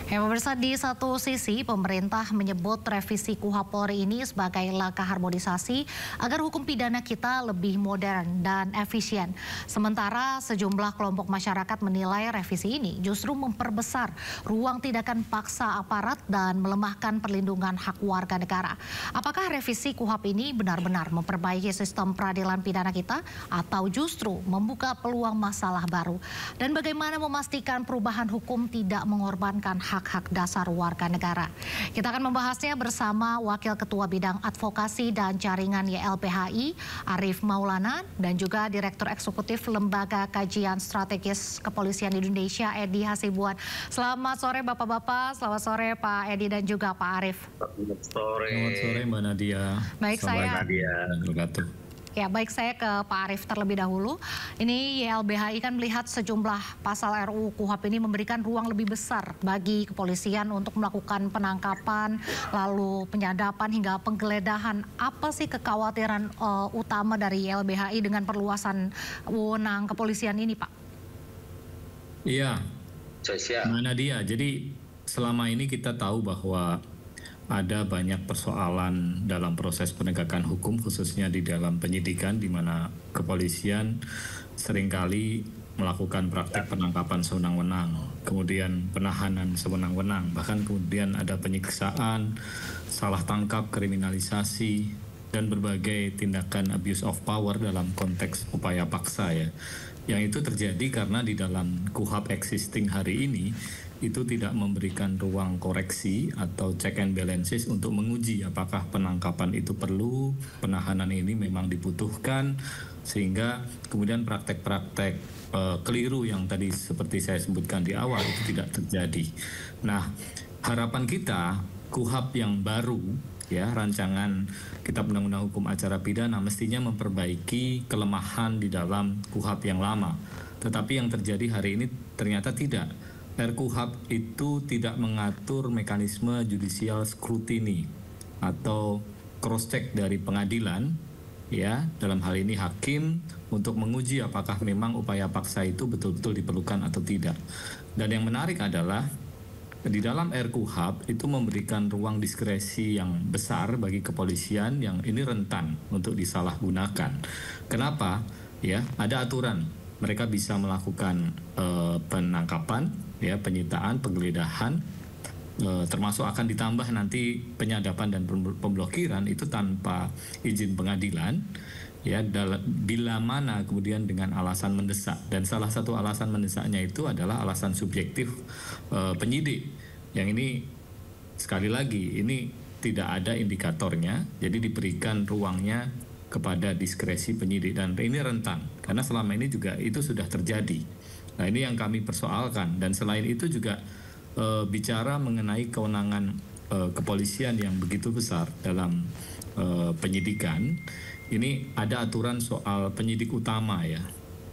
Ya pemirsa, di satu sisi pemerintah menyebut revisi KUHP Polri ini sebagai langkah harmonisasi agar hukum pidana kita lebih modern dan efisien. Sementara sejumlah kelompok masyarakat menilai revisi ini justru memperbesar ruang tindakan paksa aparat dan melemahkan perlindungan hak warga negara. Apakah revisi KUHP ini benar-benar memperbaiki sistem peradilan pidana kita atau justru membuka peluang masalah baru? Dan bagaimana memastikan perubahan hukum tidak mengorbankan hak-hak dasar warga negara? Kita akan membahasnya bersama Wakil Ketua Bidang Advokasi dan Jaringan YLPHI, Arief Maulana, dan juga Direktur Eksekutif Lembaga Kajian Strategis Kepolisian Indonesia, Edi Hasibuan. Selamat sore Bapak-Bapak, selamat sore Pak Edi dan juga Pak Arief. Selamat sore. Selamat sore Mbak Nadia. Baik, saya baik, saya ke Pak Arief terlebih dahulu. Ini YLBHI kan melihat sejumlah pasal RUU KUHP ini memberikan ruang lebih besar bagi kepolisian untuk melakukan penangkapan, lalu penyadapan hingga penggeledahan. Apa sih kekhawatiran utama dari YLBHI dengan perluasan wewenang kepolisian ini, Pak? Iya, Mbak Nadia. Jadi selama ini kita tahu bahwa ada banyak persoalan dalam proses penegakan hukum, khususnya di dalam penyidikan, di mana kepolisian seringkali melakukan praktek penangkapan sewenang-wenang, kemudian penahanan sewenang-wenang, bahkan kemudian ada penyiksaan, salah tangkap, kriminalisasi, dan berbagai tindakan abuse of power dalam konteks upaya paksa ya. Yang itu terjadi karena di dalam KUHP existing hari ini itu tidak memberikan ruang koreksi atau check and balances untuk menguji apakah penangkapan itu perlu, penahanan ini memang dibutuhkan, sehingga kemudian praktek-praktek keliru yang tadi seperti saya sebutkan di awal itu tidak terjadi. Nah, harapan kita KUHP yang baru ya, rancangan Kitab Undang-Undang Hukum Acara Pidana mestinya memperbaiki kelemahan di dalam KUHP yang lama. Tetapi yang terjadi hari ini ternyata tidak. RKUHP itu tidak mengatur mekanisme judicial scrutiny atau cross check dari pengadilan ya, dalam hal ini hakim, untuk menguji apakah memang upaya paksa itu betul-betul diperlukan atau tidak. Dan yang menarik adalah di dalam RKUHP itu memberikan ruang diskresi yang besar bagi kepolisian yang ini rentan untuk disalahgunakan. Kenapa? Ya, ada aturan. Mereka bisa melakukan penangkapan, ya, penyitaan, penggeledahan, termasuk akan ditambah nanti penyadapan dan pemblokiran itu tanpa izin pengadilan, ya, bila mana kemudian dengan alasan mendesak. Dan salah satu alasan mendesaknya itu adalah alasan subjektif penyidik. Yang ini sekali lagi ini tidak ada indikatornya, jadi diberikan ruangnya kepada diskresi penyidik, dan ini rentan karena selama ini juga itu sudah terjadi. Nah, ini yang kami persoalkan. Dan selain itu juga bicara mengenai kewenangan kepolisian yang begitu besar dalam penyidikan. Ini ada aturan soal penyidik utama ya.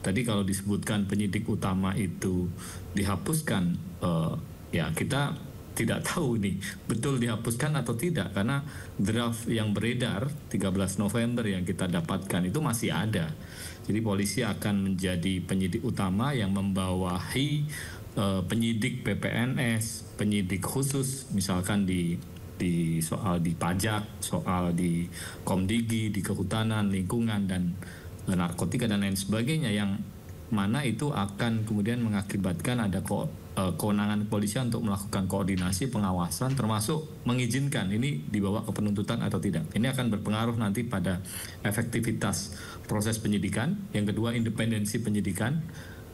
Tadi kalau disebutkan penyidik utama itu dihapuskan, ya kita tidak tahu nih betul dihapuskan atau tidak, karena draft yang beredar 13 November yang kita dapatkan itu masih ada. Jadi polisi akan menjadi penyidik utama yang membawahi penyidik PPNS, penyidik khusus misalkan di soal di pajak, soal di Komdigi, di kehutanan, lingkungan, dan narkotika dan lain sebagainya, yang mana itu akan kemudian mengakibatkan ada kewenangan kepolisian untuk melakukan koordinasi pengawasan, termasuk mengizinkan ini dibawa ke penuntutan atau tidak. Ini akan berpengaruh nanti pada efektivitas proses penyidikan. Yang kedua, independensi penyidikan.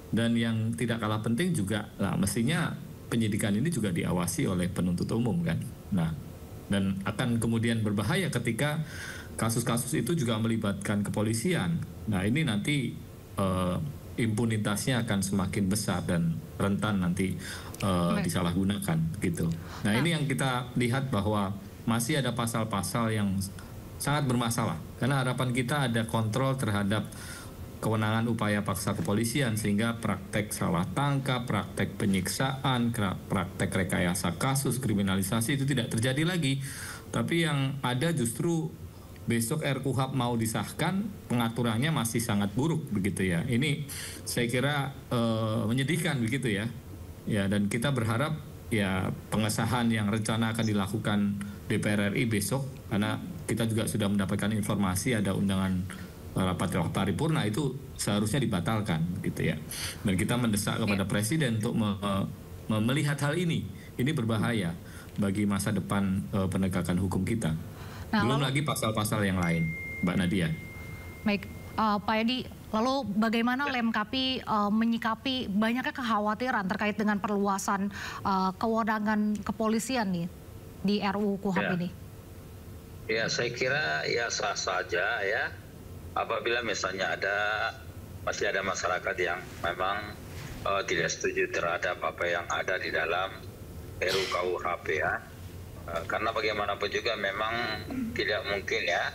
Dan yang tidak kalah penting juga, mestinya penyidikan ini juga diawasi oleh penuntut umum kan. Nah, dan akan kemudian berbahaya ketika kasus-kasus itu juga melibatkan kepolisian. Nah, ini nanti impunitasnya akan semakin besar dan rentan nanti disalahgunakan gitu. Nah, ini yang kita lihat bahwa masih ada pasal-pasal yang sangat bermasalah, karena harapan kita ada kontrol terhadap kewenangan upaya paksa kepolisian, sehingga praktek salah tangkap, praktek penyiksaan, praktek rekayasa kasus, kriminalisasi itu tidak terjadi lagi. Tapi yang ada justru besok RKUHP mau disahkan, pengaturannya masih sangat buruk begitu ya. Ini saya kira menyedihkan begitu ya. Ya, dan kita berharap ya pengesahan yang rencana akan dilakukan DPR RI besok, karena kita juga sudah mendapatkan informasi ada undangan rapat paripurna itu seharusnya dibatalkan gitu ya. Dan kita mendesak kepada Presiden untuk melihat hal ini. Ini berbahaya bagi masa depan penegakan hukum kita. Nah, belum lagi pasal-pasal yang lain, Mbak Nadia. Baik, Pak Edi, lalu bagaimana Lemkapi menyikapi banyaknya kekhawatiran terkait dengan perluasan kewenangan kepolisian nih di RUU KUHP ini? Ya, saya kira ya sah saja ya. Apabila misalnya masih ada masyarakat yang memang tidak setuju terhadap apa yang ada di dalam RUU KUHP ya. Karena bagaimanapun juga memang tidak mungkin ya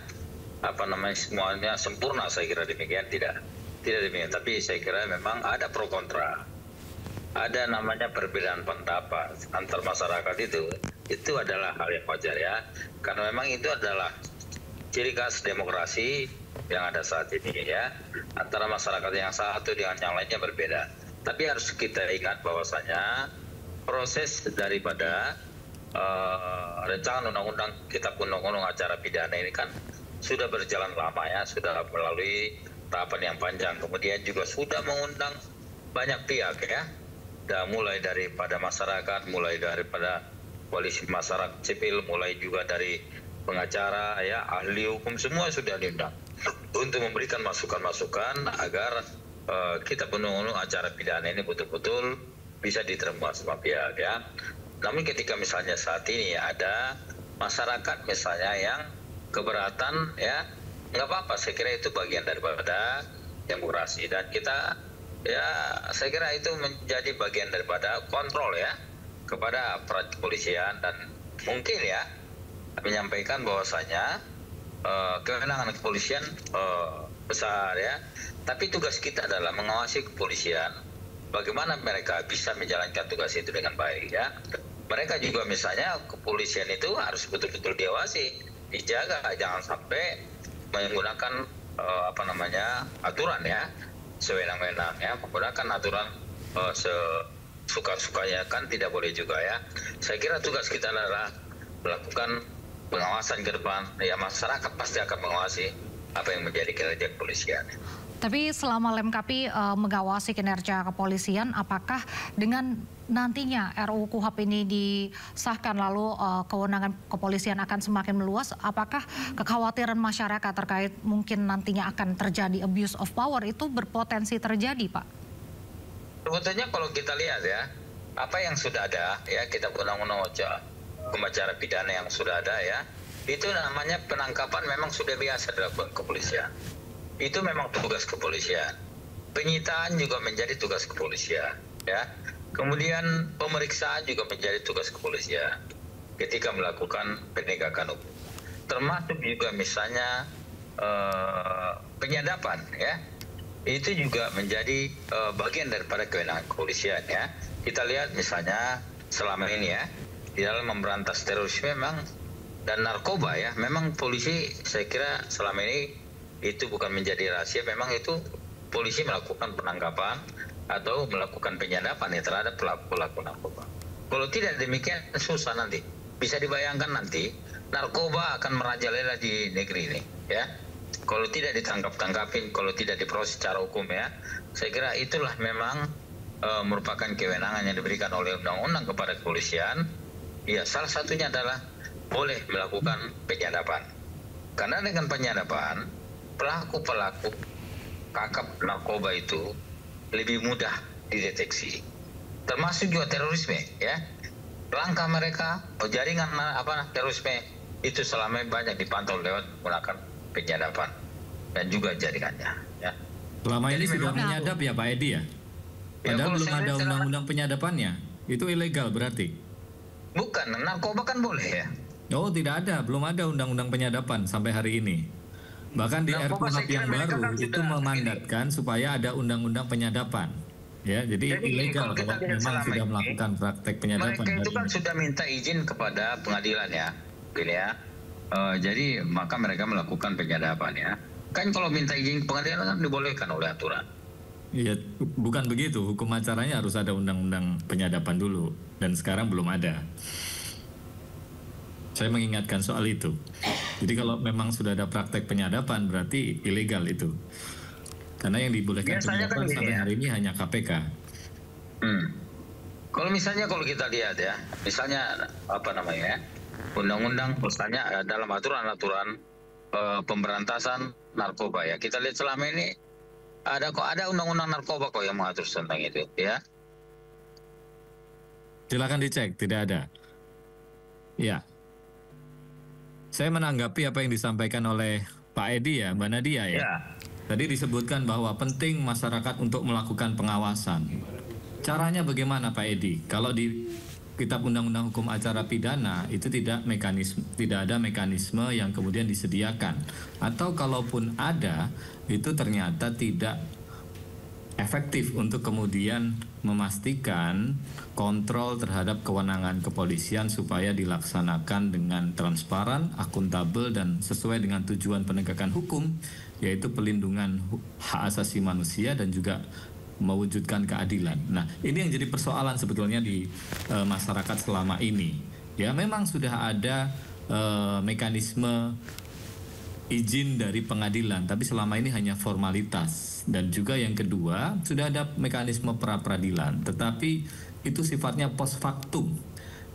semuanya sempurna, saya kira demikian, tidak demikian. Tapi saya kira memang ada pro kontra, ada namanya perbedaan pendapat antar masyarakat, itu adalah hal yang wajar ya, karena memang itu adalah ciri khas demokrasi yang ada saat ini ya, antara masyarakat yang satu dengan yang lainnya berbeda. Tapi harus kita ingat bahwasanya proses daripada rancangan undang-undang kitab undang-undang acara pidana ini kan sudah berjalan lama ya, sudah melalui tahapan yang panjang, kemudian juga sudah mengundang banyak pihak ya, mulai daripada masyarakat, mulai daripada koalisi masyarakat sipil, mulai juga dari pengacara ya, ahli hukum, semua sudah diundang untuk memberikan masukan-masukan agar kitab undang-undang acara pidana ini betul-betul bisa diterima semua pihak ya. Namun ketika misalnya saat ini ya, ada masyarakat misalnya yang keberatan ya, nggak apa-apa, saya kira itu bagian daripada demokrasi, dan kita ya saya kira itu menjadi bagian daripada kontrol ya kepada aparat kepolisian, dan mungkin ya menyampaikan bahwasanya kewenangan kepolisian besar ya, tapi tugas kita adalah mengawasi kepolisian bagaimana mereka bisa menjalankan tugas itu dengan baik ya. Mereka juga misalnya kepolisian itu harus betul-betul diawasi, dijaga, jangan sampai menggunakan aturan ya sewenang-wenang ya, menggunakan aturan suka-sukanya, kan tidak boleh juga ya. Saya kira tugas kita adalah melakukan pengawasan ke depan ya, masyarakat pasti akan mengawasi apa yang menjadi kinerja kepolisian. Tapi selama Lemkapi mengawasi kinerja kepolisian, apakah dengan nantinya RUU KUHP ini disahkan lalu kewenangan kepolisian akan semakin meluas, apakah kekhawatiran masyarakat terkait mungkin nantinya akan terjadi abuse of power itu berpotensi terjadi, Pak? Sebetulnya kalau kita lihat ya, apa yang sudah ada ya, kita undang-undang acara pidana yang sudah ada ya, itu namanya penangkapan memang sudah biasa dilakukan kepolisian. Itu memang tugas kepolisian. Penyitaan juga menjadi tugas kepolisian ya. Kemudian pemeriksaan juga menjadi tugas kepolisian ketika melakukan penegakan hukum. Termasuk juga misalnya penyadapan ya. Itu juga menjadi bagian daripada kewenangan kepolisian ya. Kita lihat misalnya selama ini ya, di dalam memberantas terorisme memang dan narkoba ya, memang polisi saya kira selama ini itu bukan menjadi rahasia, memang itu polisi melakukan penangkapan atau melakukan penyadapan ya terhadap pelaku-pelaku narkoba. Kalau tidak demikian susah nanti. Bisa dibayangkan nanti narkoba akan merajalela di negeri ini ya. Kalau tidak ditangkap-tangkapin, kalau tidak diproses secara hukum ya, saya kira itulah memang merupakan kewenangan yang diberikan oleh undang-undang kepada kepolisian. Ya, salah satunya adalah boleh melakukan penyadapan. Karena dengan penyadapan pelaku-pelaku kakap narkoba itu lebih mudah dideteksi, termasuk juga terorisme ya. Langkah mereka jaringan terorisme itu selama banyak dipantau lewat menggunakan penyadapan dan juga jaringannya ya. Selama ini sudah menyadap ya Pak Edi ya? Padahal belum ada undang-undang penyadapannya. Itu ilegal berarti? Bukan, narkoba kan boleh ya. Oh tidak ada, belum ada undang-undang penyadapan sampai hari ini. Bahkan di RKUHP yang baru itu memandatkan supaya ada undang-undang penyadapan. Ya, jadi ilegal kalau memang sudah melakukan praktek penyadapan. Mereka itu kan sudah minta izin kepada pengadilan ya, gini ya. Jadi maka mereka melakukan penyadapan ya. Kan kalau minta izin pengadilan kan dibolehkan oleh aturan. Ya, bukan begitu. Hukum acaranya harus ada undang-undang penyadapan dulu, dan sekarang belum ada. Saya mengingatkan soal itu. Jadi kalau memang sudah ada praktek penyadapan, berarti ilegal itu. Karena yang dibolehkan penyadapan sampai hari ini hanya KPK. Kalau misalnya kalau kita lihat ya, misalnya apa namanya, undang-undang misalnya dalam aturan-aturan pemberantasan narkoba ya. Kita lihat selama ini ada undang-undang narkoba kok yang mengatur tentang itu ya. Silakan dicek, tidak ada. Ya. Saya menanggapi apa yang disampaikan oleh Pak Edi ya, Mbak Nadia ya. Tadi disebutkan bahwa penting masyarakat untuk melakukan pengawasan. Caranya bagaimana Pak Edi? Kalau di Kitab Undang-Undang Hukum Acara Pidana itu tidak ada mekanisme yang kemudian disediakan. Atau kalaupun ada, itu ternyata tidak efektif untuk kemudian memastikan kontrol terhadap kewenangan kepolisian supaya dilaksanakan dengan transparan, akuntabel, dan sesuai dengan tujuan penegakan hukum, yaitu pelindungan hak asasi manusia dan juga mewujudkan keadilan. Nah, ini yang jadi persoalan sebetulnya di masyarakat selama ini. Ya, memang sudah ada mekanisme izin dari pengadilan, tapi selama ini hanya formalitas. Dan juga yang kedua, sudah ada mekanisme pra-peradilan, tetapi itu sifatnya post factum.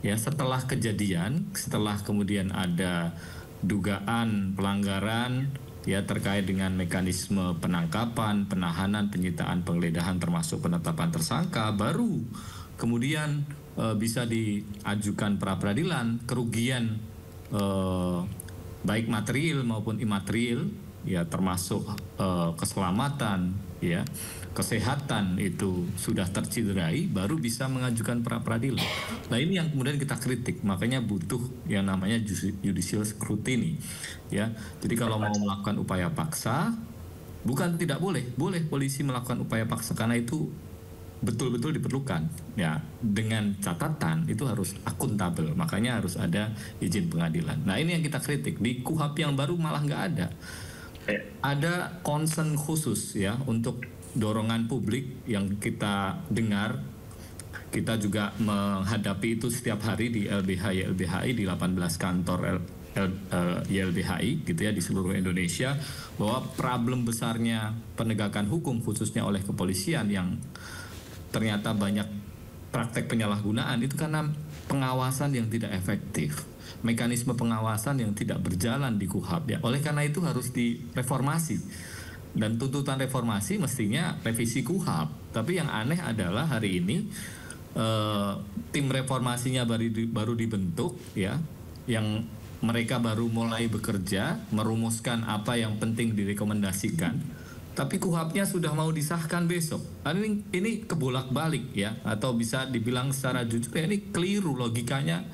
Ya, setelah kejadian, setelah kemudian ada dugaan pelanggaran ya terkait dengan mekanisme penangkapan, penahanan, penyitaan, penggeledahan termasuk penetapan tersangka, baru kemudian bisa diajukan pra-peradilan. Kerugian baik material maupun imaterial ya termasuk keselamatan ya kesehatan itu sudah tercederai, baru bisa mengajukan pra-peradilan. Nah, ini yang kemudian kita kritik, makanya butuh yang namanya judicial scrutiny ya. Jadi kalau mau melakukan upaya paksa, bukan tidak boleh polisi melakukan upaya paksa karena itu betul-betul diperlukan ya, dengan catatan itu harus akuntabel, makanya harus ada izin pengadilan. Nah, ini yang kita kritik. Di KUHP yang baru malah nggak ada concern khusus ya untuk dorongan publik yang kita dengar. Kita juga menghadapi itu setiap hari di LBH YLBHI, di 18 kantor YLBHI gitu ya di seluruh Indonesia, bahwa problem besarnya penegakan hukum khususnya oleh kepolisian yang ternyata banyak praktek penyalahgunaan itu karena pengawasan yang tidak efektif, mekanisme pengawasan yang tidak berjalan di KUHP ya. Oleh karena itu harus direformasi, dan tuntutan reformasi mestinya revisi KUHP. Tapi yang aneh adalah hari ini tim reformasinya baru dibentuk ya, yang mereka baru mulai bekerja merumuskan apa yang penting direkomendasikan, tapi KUHP-nya sudah mau disahkan besok. Ini kebolak-balik ya, atau bisa dibilang secara jujur ya ini keliru, logikanya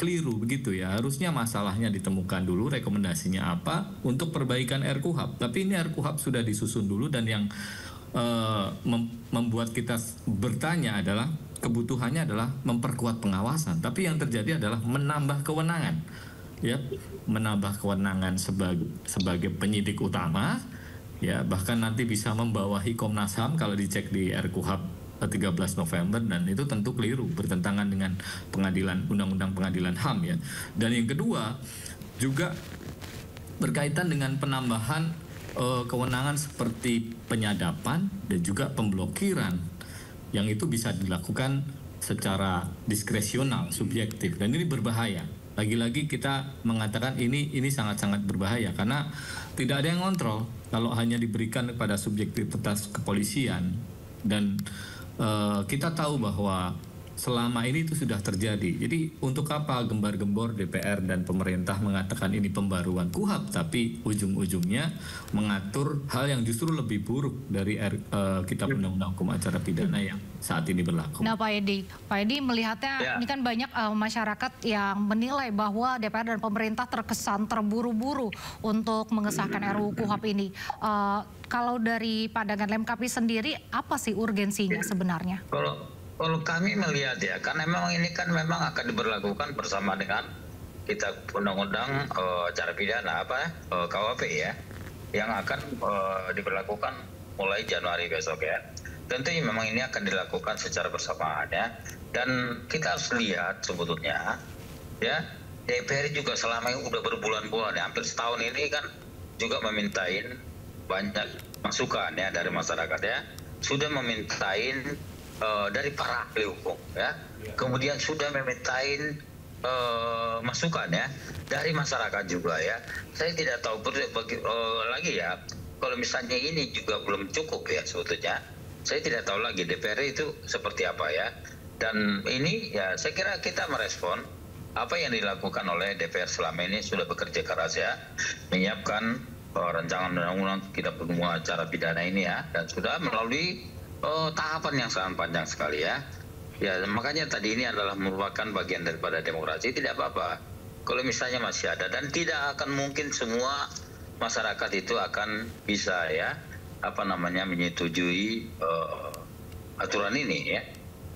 keliru begitu ya. Harusnya masalahnya ditemukan dulu, rekomendasinya apa untuk perbaikan RKUHP. Tapi ini RKUHP sudah disusun dulu, dan yang membuat kita bertanya adalah kebutuhannya adalah memperkuat pengawasan. Tapi yang terjadi adalah menambah kewenangan ya, menambah kewenangan sebagai penyidik utama ya, bahkan nanti bisa membawahi Komnas HAM kalau dicek di RKUHP 13 November, dan itu tentu keliru, bertentangan dengan undang-undang pengadilan HAM ya. Dan yang kedua juga berkaitan dengan penambahan kewenangan seperti penyadapan dan juga pemblokiran, yang itu bisa dilakukan secara diskresional, subjektif, dan ini berbahaya. Lagi-lagi kita mengatakan ini sangat-sangat berbahaya karena tidak ada yang ngontrol. Kalau hanya diberikan kepada subjektivitas kepolisian, dan kita tahu bahwa selama ini itu sudah terjadi. Jadi untuk apa gembar-gembor DPR dan pemerintah mengatakan ini pembaruan KUHP, tapi ujung-ujungnya mengatur hal yang justru lebih buruk dari Kitab Undang-Undang Hukum Acara Pidana yang saat ini berlaku. Nah, Pak Edi melihatnya ini kan banyak masyarakat yang menilai bahwa DPR dan pemerintah terkesan terburu-buru untuk mengesahkan RUU KUHP ini. Kalau dari pandangan Lemkapi sendiri, apa sih urgensinya sebenarnya? Kalau kami melihat ya, karena memang ini kan memang akan diberlakukan bersama dengan Kitab Undang-Undang Acara Pidana KUHP ya, yang akan diberlakukan mulai Januari besok ya. Tentu memang ini akan dilakukan secara bersamaan ya. Dan kita harus lihat sebetulnya ya, DPR juga selama ini udah berbulan-bulan ya, hampir setahun ini kan juga memintain banyak masukan ya dari masyarakat ya. Sudah memintain dari para ahli hukum ya. Kemudian sudah memintain masukan ya dari masyarakat juga ya. Saya tidak tahu lagi ya, kalau misalnya ini juga belum cukup ya sebetulnya. Saya tidak tahu lagi DPR itu seperti apa ya. Dan ini ya saya kira kita merespon apa yang dilakukan oleh DPR selama ini, sudah bekerja keras ya, menyiapkan rancangan undang-undang kita pembunuhan acara pidana ini ya, dan sudah melalui tahapan yang sangat panjang sekali ya. Ya makanya tadi ini adalah merupakan bagian daripada demokrasi, tidak apa-apa kalau misalnya masih ada, dan tidak akan mungkin semua masyarakat itu akan bisa ya menyetujui aturan ini ya.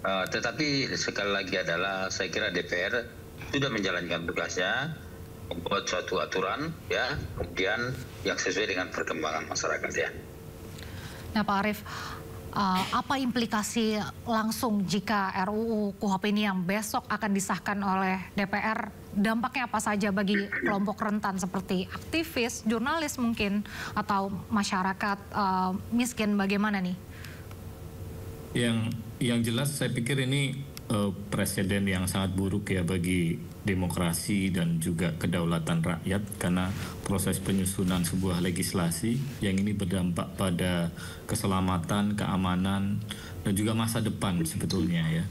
Tetapi sekali lagi adalah saya kira DPR sudah menjalankan tugasnya, membuat suatu aturan ya, kemudian yang sesuai dengan perkembangan masyarakat ya. Nah Pak Arief, apa implikasi langsung jika RUU KUHP ini yang besok akan disahkan oleh DPR, dampaknya apa saja bagi kelompok rentan seperti aktivis, jurnalis mungkin, atau masyarakat miskin, bagaimana nih? Yang jelas saya pikir ini presiden yang sangat buruk ya bagi demokrasi dan juga kedaulatan rakyat, karena proses penyusunan sebuah legislasi yang ini berdampak pada keselamatan, keamanan, dan juga masa depan sebetulnya ya,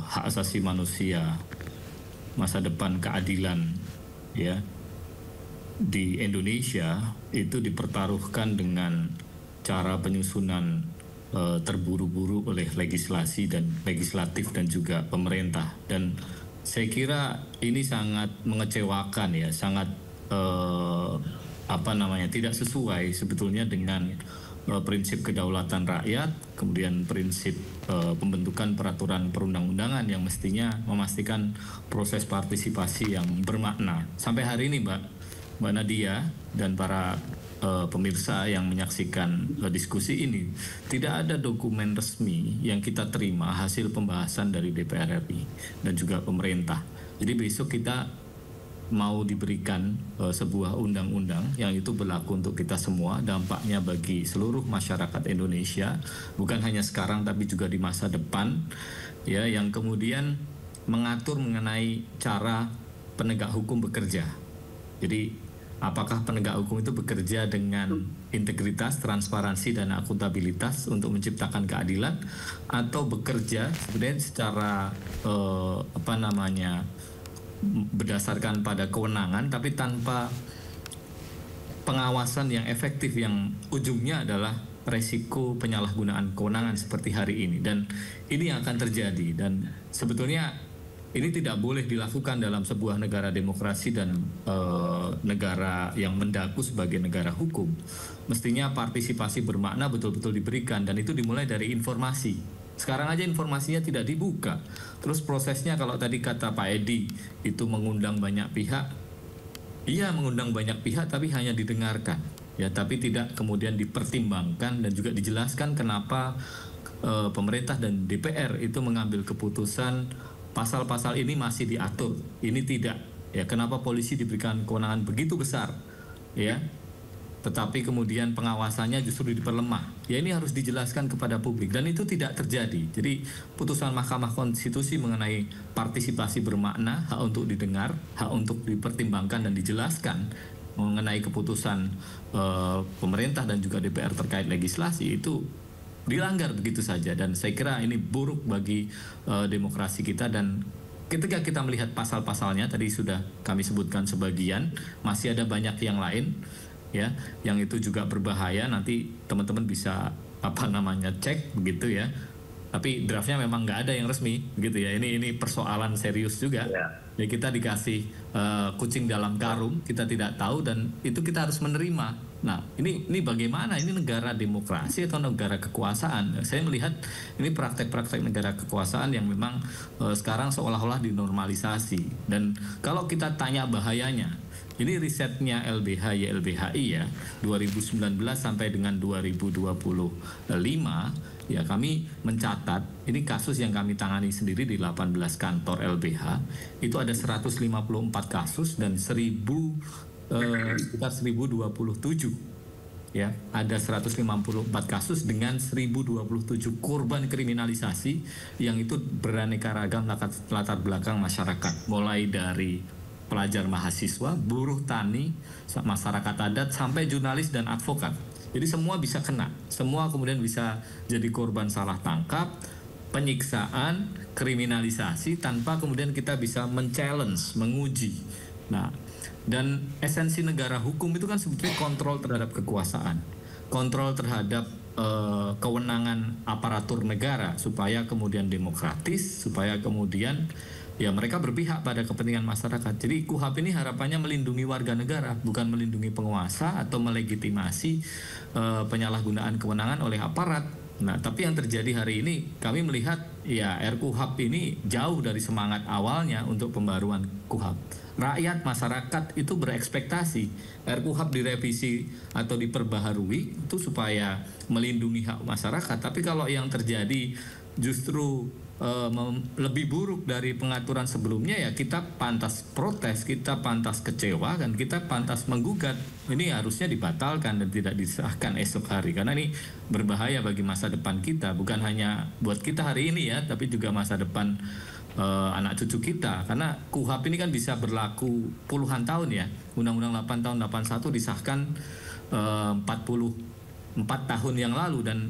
hak asasi manusia, masa depan keadilan ya di Indonesia itu dipertaruhkan dengan cara penyusunan terburu-buru oleh legislasi dan legislatif dan juga pemerintah. Dan saya kira ini sangat mengecewakan ya, sangat tidak sesuai sebetulnya dengan prinsip kedaulatan rakyat, kemudian prinsip pembentukan peraturan perundang-undangan yang mestinya memastikan proses partisipasi yang bermakna. Sampai hari ini Mbak Nadia dan para pemirsa yang menyaksikan diskusi ini, tidak ada dokumen resmi yang kita terima hasil pembahasan dari DPR RI dan juga pemerintah. Jadi besok kita mau diberikan sebuah undang-undang yang itu berlaku untuk kita semua, dampaknya bagi seluruh masyarakat Indonesia, bukan hanya sekarang tapi juga di masa depan ya, yang kemudian mengatur mengenai cara penegak hukum bekerja. Jadi apakah penegak hukum itu bekerja dengan integritas, transparansi, dan akuntabilitas untuk menciptakan keadilan, atau bekerja sebenarnya secara berdasarkan pada kewenangan tapi tanpa pengawasan yang efektif, yang ujungnya adalah resiko penyalahgunaan kewenangan seperti hari ini. Dan ini yang akan terjadi, dan sebetulnya ini tidak boleh dilakukan dalam sebuah negara demokrasi dan negara yang mendaku sebagai negara hukum. Mestinya partisipasi bermakna betul-betul diberikan, dan itu dimulai dari informasi. Sekarang aja informasinya tidak dibuka. Terus prosesnya, kalau tadi kata Pak Edi itu mengundang banyak pihak, iya mengundang banyak pihak tapi hanya didengarkan ya, tapi tidak kemudian dipertimbangkan dan juga dijelaskan kenapa pemerintah dan DPR itu mengambil keputusan pasal-pasal ini masih diatur, ini tidak ya. Kenapa polisi diberikan kewenangan begitu besar ya, tetapi kemudian pengawasannya justru diperlemah ya. Ini harus dijelaskan kepada publik, dan itu tidak terjadi. Jadi putusan Mahkamah Konstitusi mengenai partisipasi bermakna, hak untuk didengar, hak untuk dipertimbangkan dan dijelaskan mengenai keputusan pemerintah dan juga DPR terkait legislasi itu dilanggar begitu saja. Dan saya kira ini buruk bagi demokrasi kita. Dan ketika kita melihat pasal-pasalnya, tadi sudah kami sebutkan sebagian, masih ada banyak yang lain ya, yang itu juga berbahaya. Nanti teman-teman bisa cek begitu ya. Tapi draftnya memang nggak ada yang resmi begitu ya. Ini persoalan serius juga ya. Kita dikasih kucing dalam karung, kita tidak tahu, dan itu kita harus menerima. Nah, ini bagaimana? Ini negara demokrasi atau negara kekuasaan? Saya melihat ini praktek-praktek negara kekuasaan yang memang sekarang seolah-olah dinormalisasi. Dan kalau kita tanya bahayanya, Ini risetnya LBH YLBHI ya, 2019 sampai dengan 2025 ya, kami mencatat ini kasus yang kami tangani sendiri di 18 kantor LBH itu ada 154 kasus dan 1027 ya, ada 154 kasus dengan 1027 korban kriminalisasi yang itu beraneka ragam latar belakang masyarakat, mulai dari pelajar mahasiswa, buruh tani, masyarakat adat, sampai jurnalis dan advokat. Jadi semua bisa kena, semua kemudian bisa jadi korban salah tangkap, penyiksaan, kriminalisasi, tanpa kemudian kita bisa men-challenge, menguji. Nah, dan esensi negara hukum itu kan sebetulnya kontrol terhadap kekuasaan, kontrol terhadap kewenangan aparatur negara, supaya kemudian demokratis, supaya kemudian ya mereka berpihak pada kepentingan masyarakat. Jadi KUHP ini harapannya melindungi warga negara, bukan melindungi penguasa atau melegitimasi penyalahgunaan kewenangan oleh aparat. Nah, tapi yang terjadi hari ini kami melihat ya RKUHP ini jauh dari semangat awalnya untuk pembaruan KUHP. Rakyat, masyarakat itu berekspektasi RKUHP direvisi atau diperbaharui itu supaya melindungi hak masyarakat. Tapi kalau yang terjadi justru lebih buruk dari pengaturan sebelumnya, ya kita pantas protes, kita pantas kecewa, dan kita pantas menggugat. Ini harusnya dibatalkan dan tidak disahkan esok hari, karena ini berbahaya bagi masa depan kita, bukan hanya buat kita hari ini ya, tapi juga masa depan anak cucu kita. Karena KUHP ini kan bisa berlaku puluhan tahun ya. Undang-Undang 8 tahun 81 disahkan 44 tahun yang lalu, dan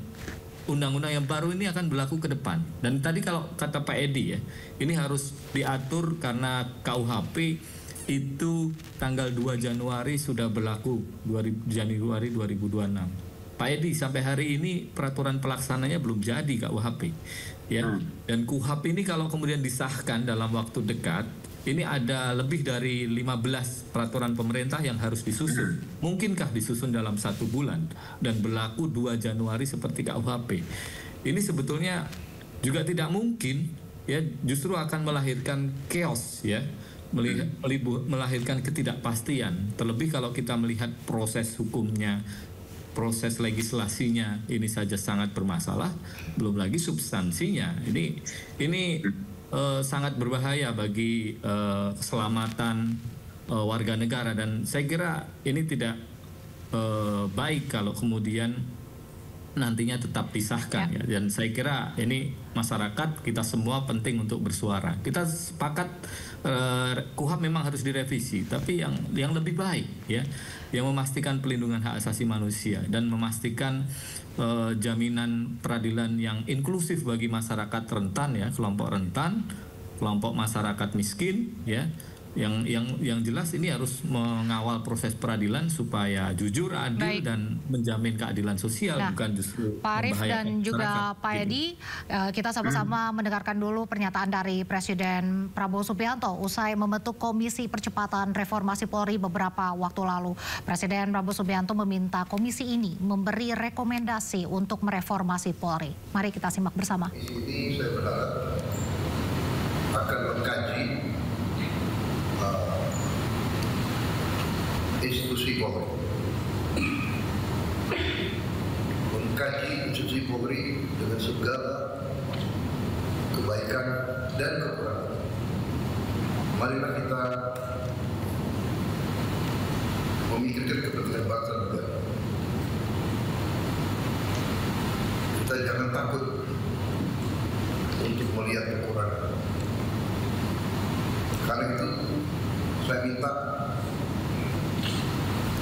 undang-undang yang baru ini akan berlaku ke depan. Dan tadi kalau kata Pak Edi ya, ini harus diatur karena KUHP itu tanggal 2 Januari sudah berlaku, Januari 2026. Pak Edi, sampai hari ini peraturan pelaksananya belum jadi KUHP ya. Dan KUHP ini kalau kemudian disahkan dalam waktu dekat, ini ada lebih dari 15 peraturan pemerintah yang harus disusun. Mungkinkah disusun dalam 1 bulan dan berlaku 2 Januari seperti KUHP? Ini sebetulnya juga tidak mungkin ya, justru akan melahirkan chaos ya, melahirkan ketidakpastian. Terlebih kalau kita melihat proses hukumnya, proses legislasinya ini saja sangat bermasalah, belum lagi substansinya. Ini sangat berbahaya bagi keselamatan warga negara, dan saya kira ini tidak baik kalau kemudian nantinya tetap disahkan ya. Dan saya kira ini masyarakat kita semua penting untuk bersuara. Kita sepakat KUHP memang harus direvisi, tapi yang lebih baik ya, yang memastikan pelindungan hak asasi manusia dan memastikan jaminan peradilan yang inklusif bagi masyarakat rentan ya, kelompok rentan, kelompok masyarakat miskin ya. Yang jelas ini harus mengawal proses peradilan supaya jujur, adil, dan menjamin keadilan sosial, bukan justru Pak Arief dan juga Pak Edi, kita sama-sama mendengarkan dulu pernyataan dari Presiden Prabowo Subianto usai membentuk Komisi Percepatan Reformasi Polri beberapa waktu lalu. Presiden Prabowo Subianto meminta komisi ini memberi rekomendasi untuk mereformasi Polri. Mari kita simak bersama. Ini saya berharap akan mengkaji institusi Polri, mengkaji institusi Polri dengan segala kebaikan dan kekurangan. Marilah kita memikirkan kepentingan bangsa dan negara. Kita jangan takut untuk melihat kekurangan. Karena itu saya minta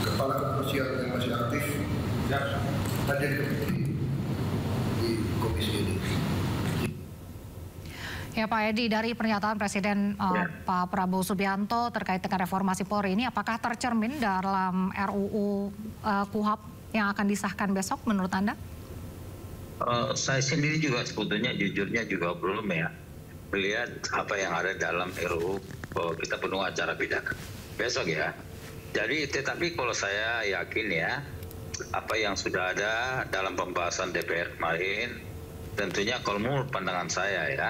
kepala kepolisian yang masih aktif hadir di komisi ini. Ya Pak Edi, dari pernyataan Presiden Pak Prabowo Subianto terkait dengan reformasi Polri ini, apakah tercermin dalam RUU KUHP yang akan disahkan besok menurut Anda? Saya sendiri juga sebetulnya jujurnya juga belum ya melihat apa yang ada dalam RUU bahwa kita penuh acara pidana besok ya. Jadi tetapi kalau saya yakin ya, apa yang sudah ada dalam pembahasan DPR kemarin, tentunya kalau menurut pandangan saya ya,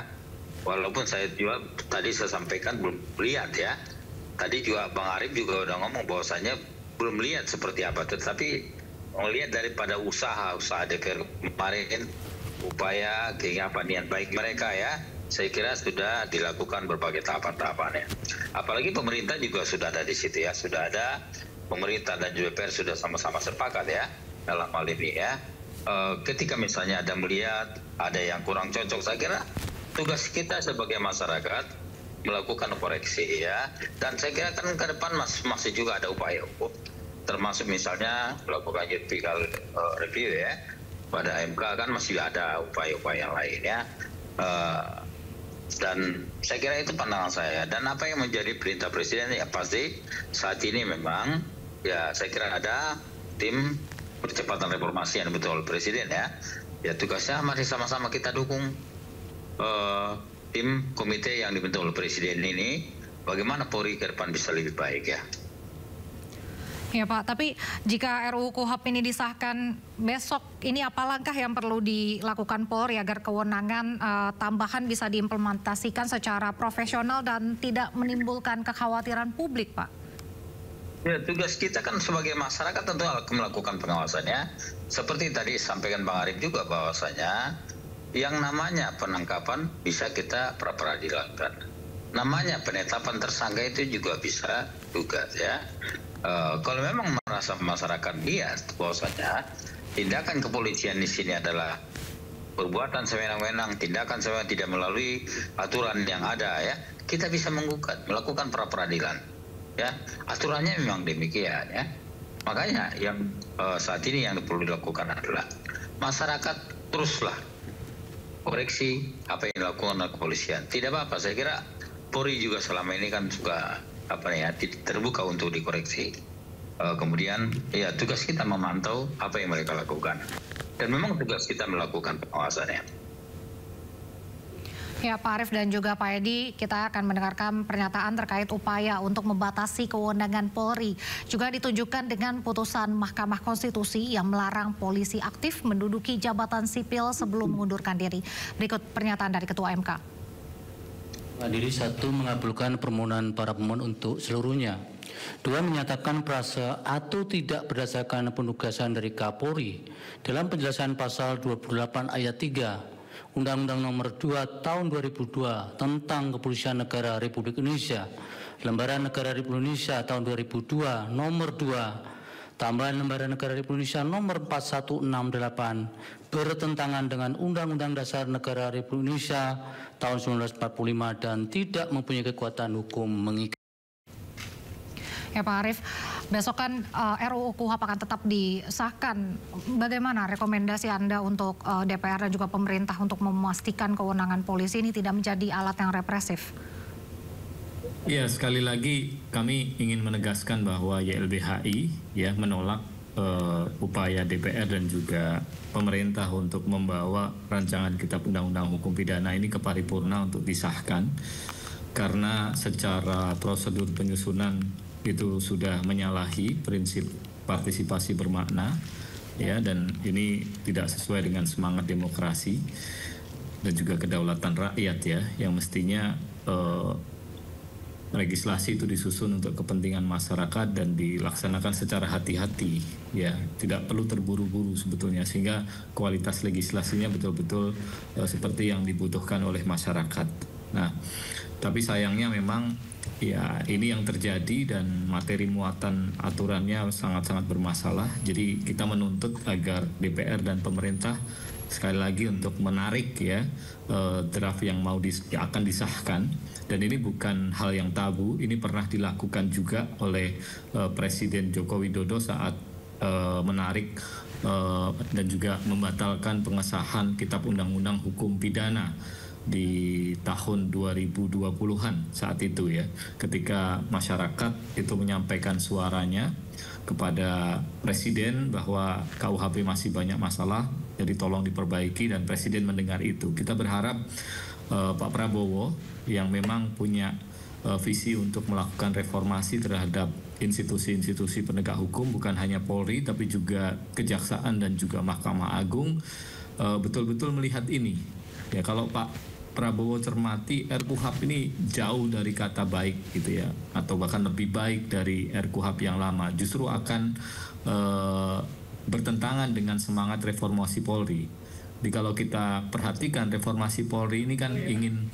walaupun saya juga tadi saya sampaikan belum lihat ya, tadi juga Bang Arif juga udah ngomong bahwasanya belum lihat seperti apa, tetapi melihat daripada usaha DPR kemarin, upaya apa niat baik mereka ya, saya kira sudah dilakukan berbagai tahapan-tahapan ya. Apalagi pemerintah juga sudah ada di situ ya, sudah ada pemerintah dan DPR sudah sama-sama sepakat ya dalam hal ini ya. Ketika misalnya ada melihat ada yang kurang cocok, saya kira tugas kita sebagai masyarakat melakukan koreksi ya. Dan saya kira kan ke depan masih juga ada upaya hukum, termasuk misalnya melakukan judicial review ya. Pada MK kan masih ada upaya-upaya yang lain ya. Dan saya kira itu pandangan saya. Dan apa yang menjadi perintah Presiden ya pasti saat ini memang ya saya kira ada tim percepatan reformasi yang betul Presiden ya. Ya tugasnya mari sama-sama kita dukung tim komite yang dibentuk oleh Presiden ini, bagaimana Polri ke depan bisa lebih baik ya. Ya Pak, tapi jika RUU KUHP ini disahkan besok, ini apa langkah yang perlu dilakukan Polri agar kewenangan tambahan bisa diimplementasikan secara profesional dan tidak menimbulkan kekhawatiran publik, Pak? Ya, tugas kita kan sebagai masyarakat tentu melakukan pengawasannya. Seperti tadi sampaikan Bang Arif juga bahwasanya yang namanya penangkapan bisa kita pra-peradilankan. Namanya penetapan tersangka itu juga bisa tugas ya. Kalau memang merasa masyarakat bias bahwasanya tindakan kepolisian di sini adalah perbuatan sewenang-wenang, tindakan sewenang tidak melalui aturan yang ada ya, kita bisa menggugat, melakukan pra-peradilan ya. Aturannya memang demikian ya. Makanya yang saat ini yang perlu dilakukan adalah masyarakat teruslah koreksi apa yang dilakukan oleh kepolisian. Tidak apa-apa, saya kira Polri juga selama ini kan juga terbuka untuk dikoreksi. Kemudian ya tugas kita memantau apa yang mereka lakukan. Dan memang tugas kita melakukan pengawasannya. Ya Pak Arief dan juga Pak Edi, kita akan mendengarkan pernyataan terkait upaya untuk membatasi kewenangan Polri. Juga ditunjukkan dengan putusan Mahkamah Konstitusi yang melarang polisi aktif menduduki jabatan sipil sebelum mengundurkan diri. Berikut pernyataan dari Ketua MK. Diri 1 mengabulkan permohonan para pemohon untuk seluruhnya. 2 menyatakan prase atau tidak berdasarkan penugasan dari Kapolri dalam penjelasan pasal 28 ayat 3 Undang-Undang Nomor 2 Tahun 2002 tentang Kepolisian Negara Republik Indonesia, Lembaran Negara Republik Indonesia tahun 2002 Nomor 2 Tambahan Lembaran Negara Republik Indonesia Nomor 4168 bertentangan dengan Undang-Undang Dasar Negara Republik Indonesia tahun 1945 dan tidak mempunyai kekuatan hukum mengikat. Ya Pak Arief, besok kan RUU KUHP akan tetap disahkan. Bagaimana rekomendasi Anda untuk DPR dan juga pemerintah untuk memastikan kewenangan polisi ini tidak menjadi alat yang represif? Ya, sekali lagi kami ingin menegaskan bahwa YLBHI ya menolak upaya DPR dan juga pemerintah untuk membawa rancangan Kitab Undang-Undang Hukum Pidana ini ke paripurna untuk disahkan, karena secara prosedur penyusunan itu sudah menyalahi prinsip partisipasi bermakna ya, dan ini tidak sesuai dengan semangat demokrasi dan juga kedaulatan rakyat ya, yang mestinya legislasi itu disusun untuk kepentingan masyarakat dan dilaksanakan secara hati-hati ya, tidak perlu terburu-buru sebetulnya, sehingga kualitas legislasinya betul-betul seperti yang dibutuhkan oleh masyarakat. Nah, tapi sayangnya memang ya ini yang terjadi dan materi muatan aturannya sangat-sangat bermasalah. Jadi kita menuntut agar DPR dan pemerintah sekali lagi untuk menarik ya draft yang akan disahkan. Dan ini bukan hal yang tabu, ini pernah dilakukan juga oleh Presiden Joko Widodo saat menarik dan juga membatalkan pengesahan Kitab Undang-Undang Hukum Pidana di tahun 2020-an saat itu ya, ketika masyarakat itu menyampaikan suaranya kepada Presiden bahwa KUHP masih banyak masalah, jadi tolong diperbaiki, dan Presiden mendengar itu. Kita berharap Pak Prabowo yang memang punya visi untuk melakukan reformasi terhadap institusi-institusi penegak hukum, bukan hanya Polri tapi juga Kejaksaan dan juga Mahkamah Agung, betul-betul melihat ini. Ya, kalau Pak Prabowo cermati, RKUHP ini jauh dari kata baik gitu ya, atau bahkan lebih baik dari RKUHP yang lama, justru akan bertentangan dengan semangat reformasi Polri. Jadi kalau kita perhatikan, reformasi Polri ini kan ingin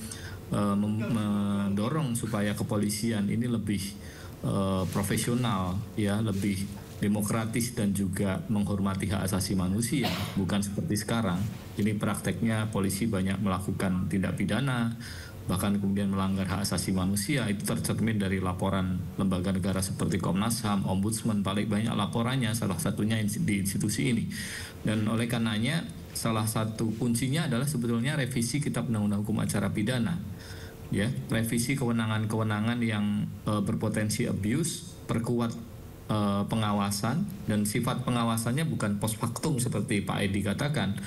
mendorong supaya kepolisian ini lebih profesional, ya, lebih demokratis dan juga menghormati hak asasi manusia, bukan seperti sekarang. Ini prakteknya polisi banyak melakukan tindak pidana, bahkan kemudian melanggar hak asasi manusia. Itu tercermin dari laporan lembaga negara seperti Komnas HAM, Ombudsman, paling banyak laporannya, salah satunya di institusi ini. Dan oleh karenanya salah satu kuncinya adalah sebetulnya revisi Kitab Undang-Undang Hukum Acara Pidana, ya, revisi kewenangan-kewenangan yang berpotensi abuse, perkuat pengawasan, dan sifat pengawasannya bukan post factum seperti Pak Edi katakan.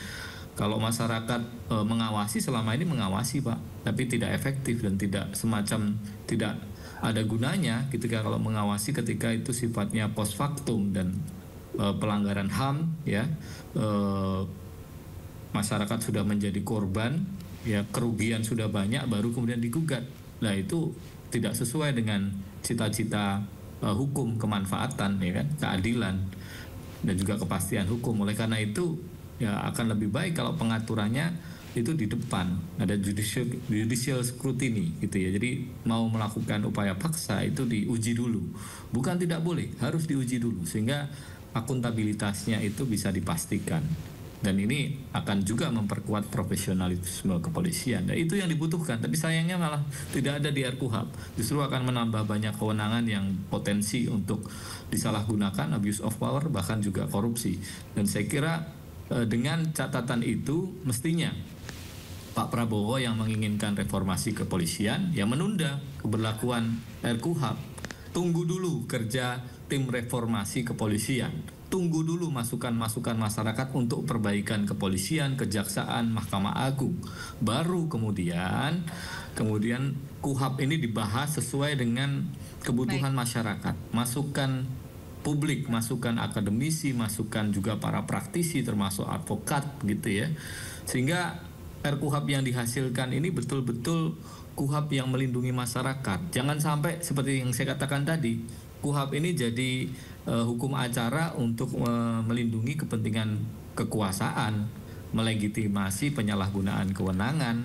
Kalau masyarakat mengawasi, selama ini mengawasi Pak, tapi tidak efektif dan tidak ada gunanya ketika kalau mengawasi ketika itu sifatnya post factum dan pelanggaran HAM, ya, masyarakat sudah menjadi korban, ya, kerugian sudah banyak baru kemudian digugat. Nah, itu tidak sesuai dengan cita-cita hukum, kemanfaatan, ya kan, keadilan dan juga kepastian hukum. Oleh karena itu ya akan lebih baik kalau pengaturannya itu di depan, ada judicial scrutiny gitu ya. Jadi mau melakukan upaya paksa itu diuji dulu, bukan tidak boleh, harus diuji dulu sehingga akuntabilitasnya itu bisa dipastikan. Dan ini akan juga memperkuat profesionalisme kepolisian. Dan itu yang dibutuhkan. Tapi sayangnya malah tidak ada di RKUHP. Justru akan menambah banyak kewenangan yang potensi untuk disalahgunakan, abuse of power, bahkan juga korupsi. Dan saya kira dengan catatan itu mestinya Pak Prabowo yang menginginkan reformasi kepolisian, yang menunda keberlakuan RKUHP. Tunggu dulu kerja tim reformasi kepolisian. Tunggu dulu masukan-masukan masyarakat untuk perbaikan kepolisian, kejaksaan, Mahkamah Agung. Baru kemudian KUHP ini dibahas sesuai dengan kebutuhan masyarakat. Masukan publik, masukan akademisi, masukan juga para praktisi termasuk advokat gitu ya. Sehingga RKUHP yang dihasilkan ini betul-betul KUHP yang melindungi masyarakat. Jangan sampai seperti yang saya katakan tadi, KUHP ini jadi hukum acara untuk melindungi kepentingan kekuasaan, melegitimasi penyalahgunaan kewenangan,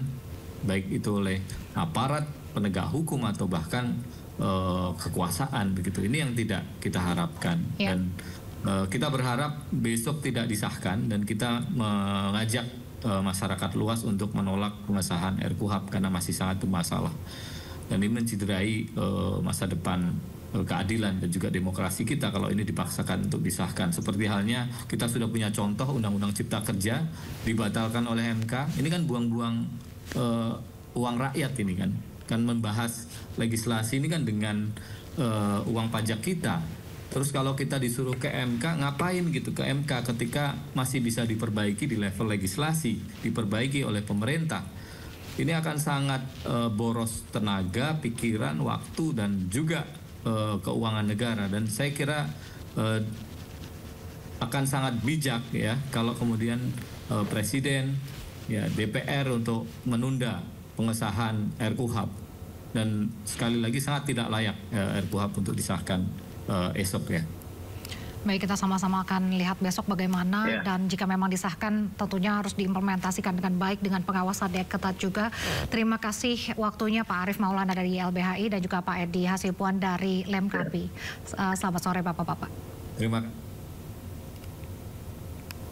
baik itu oleh aparat penegak hukum atau bahkan kekuasaan begitu. Ini yang tidak kita harapkan. Ya. Dan kita berharap besok tidak disahkan dan kita mengajak masyarakat luas untuk menolak pengesahan RKUHP karena masih sangat bermasalah. Dan ini mencederai masa depan keadilan dan juga demokrasi kita kalau ini dipaksakan untuk disahkan. Seperti halnya kita sudah punya contoh Undang-Undang Cipta Kerja dibatalkan oleh MK. Ini kan buang-buang uang rakyat ini kan membahas legislasi ini kan dengan uang pajak kita. Terus kalau kita disuruh ke MK, ngapain gitu ke MK ketika masih bisa diperbaiki di level legislasi, diperbaiki oleh pemerintah. Ini akan sangat boros tenaga, pikiran, waktu dan juga keuangan negara. Dan saya kira akan sangat bijak ya kalau kemudian Presiden, ya, DPR untuk menunda pengesahan RKUHP. Dan sekali lagi sangat tidak layak RKUHP untuk disahkan esok ya. Baik, kita sama-sama akan lihat besok bagaimana dan jika memang disahkan tentunya harus diimplementasikan dengan baik dengan pengawasan yang ketat juga. Terima kasih waktunya Pak Arief Maulana dari YLBHI dan juga Pak Edi Hasipuan dari Lemkabhi. Selamat sore Bapak-Bapak. Terima kasih.